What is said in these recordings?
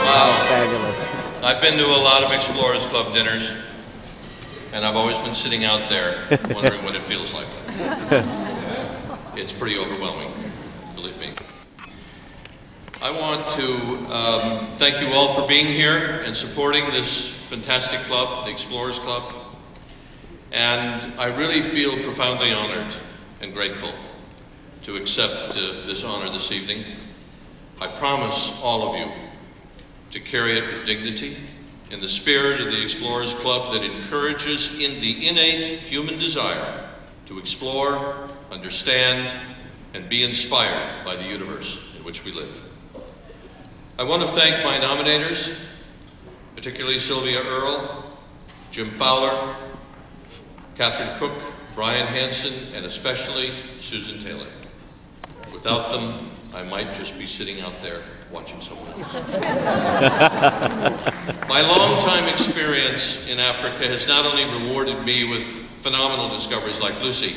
Wow. Fabulous. I've been to a lot of Explorer's Club dinners, and I've always been sitting out there wondering what it feels like. It's pretty overwhelming, believe me. I want to thank you all for being here and supporting this fantastic club, the Explorer's Club. And I really feel profoundly honored and grateful to accept this honor this evening. I promise all of you to carry it with dignity in the spirit of the Explorer's Club that encourages in the innate human desire to explore, understand, and be inspired by the universe in which we live. I want to thank my nominators, particularly Sylvia Earle, Jim Fowler, Catherine Cook, Brian Hansen, and especially Susan Taylor. Without them, I might just be sitting out there watching someone else. My long-time experience in Africa has not only rewarded me with phenomenal discoveries like Lucy,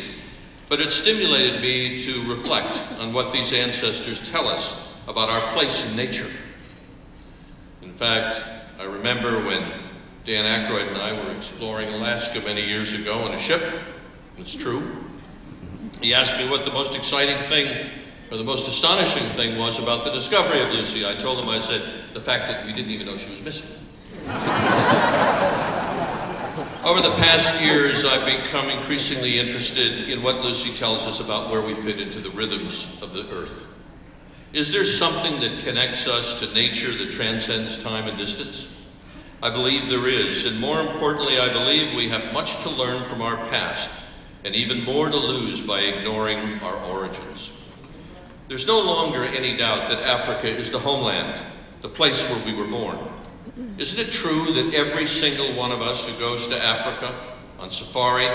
but it stimulated me to reflect on what these ancestors tell us about our place in nature. In fact, I remember when Dan Aykroyd and I were exploring Alaska many years ago on a ship. It's true. He asked me what the most exciting thing or the most astonishing thing was about the discovery of Lucy. I told him, I said, the fact that we didn't even know she was missing. Over the past years, I've become increasingly interested in what Lucy tells us about where we fit into the rhythms of the earth. Is there something that connects us to nature that transcends time and distance? I believe there is, and more importantly, I believe we have much to learn from our past, and even more to lose by ignoring our origins. There's no longer any doubt that Africa is the homeland, the place where we were born. Isn't it true that every single one of us who goes to Africa on safari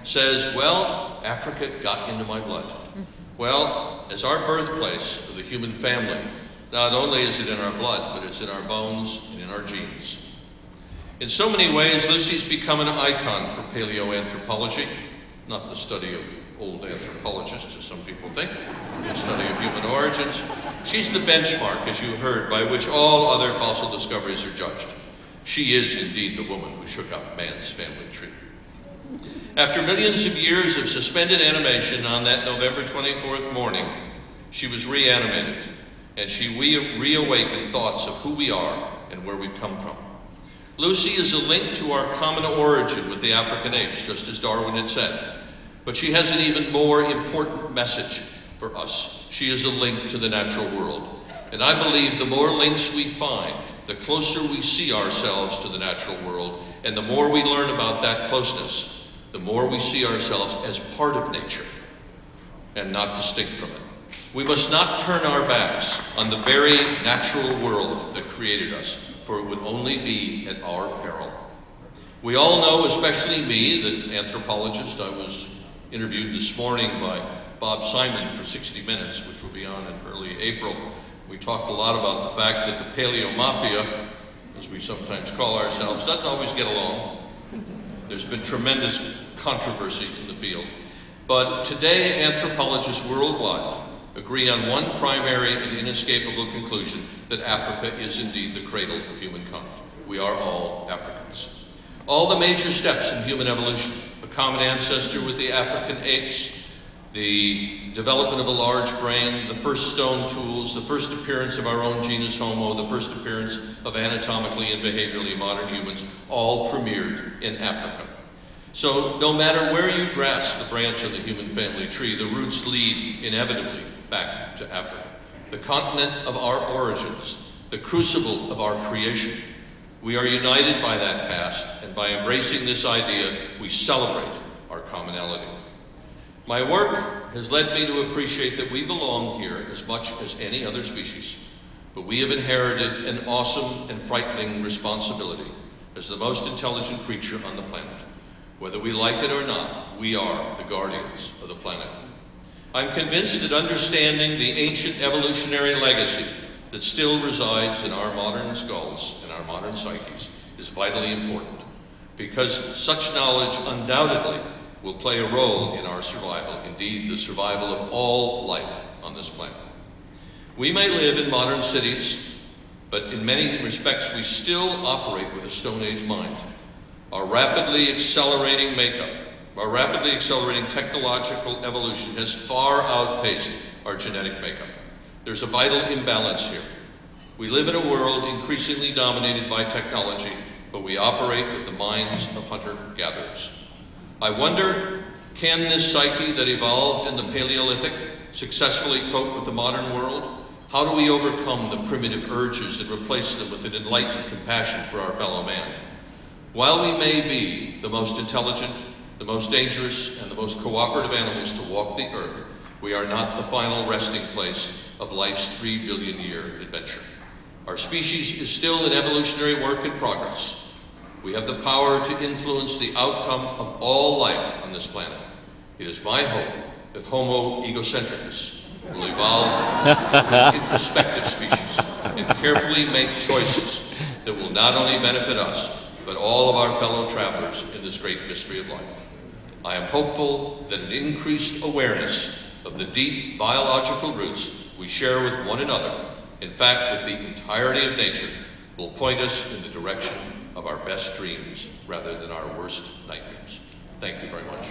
says, well, Africa got into my blood? Well, as our birthplace of the human family, not only is it in our blood, but it's in our bones and in our genes. In so many ways, Lucy's become an icon for paleoanthropology, not the study of old anthropologists, as some people think, the study of human origins. She's the benchmark, as you heard, by which all other fossil discoveries are judged. She is indeed the woman who shook up man's family tree. After millions of years of suspended animation on that November 24th morning, she was reanimated, and she reawakened thoughts of who we are and where we've come from. Lucy is a link to our common origin with the African apes, just as Darwin had said. But she has an even more important message for us. She is a link to the natural world. And I believe the more links we find, the closer we see ourselves to the natural world, and the more we learn about that closeness, the more we see ourselves as part of nature and not distinct from it. We must not turn our backs on the very natural world that created us, for it would only be at our peril. We all know, especially me, that anthropologist, I was interviewed this morning by Bob Simon for 60 Minutes, which will be on in early April. We talked a lot about the fact that the paleo mafia, as we sometimes call ourselves, doesn't always get along. There's been tremendous controversy in the field. But today, anthropologists worldwide agree on one primary and inescapable conclusion, that Africa is indeed the cradle of humankind. We are all Africans. All the major steps in human evolution, a common ancestor with the African apes, the development of a large brain, the first stone tools, the first appearance of our own genus Homo, the first appearance of anatomically and behaviorally modern humans, all premiered in Africa. So no matter where you grasp the branch of the human family tree, the roots lead inevitably back to Africa, the continent of our origins, the crucible of our creation. We are united by that past, and by embracing this idea, we celebrate our commonality. My work has led me to appreciate that we belong here as much as any other species, but we have inherited an awesome and frightening responsibility as the most intelligent creature on the planet. Whether we like it or not, we are the guardians of the planet. I'm convinced that understanding the ancient evolutionary legacy that still resides in our modern skulls and our modern psyches is vitally important, because such knowledge undoubtedly will play a role in our survival, indeed the survival of all life on this planet. We may live in modern cities, but in many respects we still operate with a Stone Age mind. Our rapidly accelerating technological evolution has far outpaced our genetic makeup. There's a vital imbalance here. We live in a world increasingly dominated by technology, but we operate with the minds of hunter-gatherers. I wonder, can this psyche that evolved in the Paleolithic successfully cope with the modern world? How do we overcome the primitive urges and replace them with an enlightened compassion for our fellow man? While we may be the most intelligent, the most dangerous, and the most cooperative animals to walk the earth, we are not the final resting place of life's 3 billion-year adventure. Our species is still an evolutionary work in progress. We have the power to influence the outcome of all life on this planet. It is my hope that Homo egocentricus will evolve to an introspective species and carefully make choices that will not only benefit us, but all of our fellow travelers in this great mystery of life. I am hopeful that an increased awareness of the deep biological roots we share with one another, in fact with the entirety of nature, will point us in the direction of our best dreams rather than our worst nightmares. Thank you very much.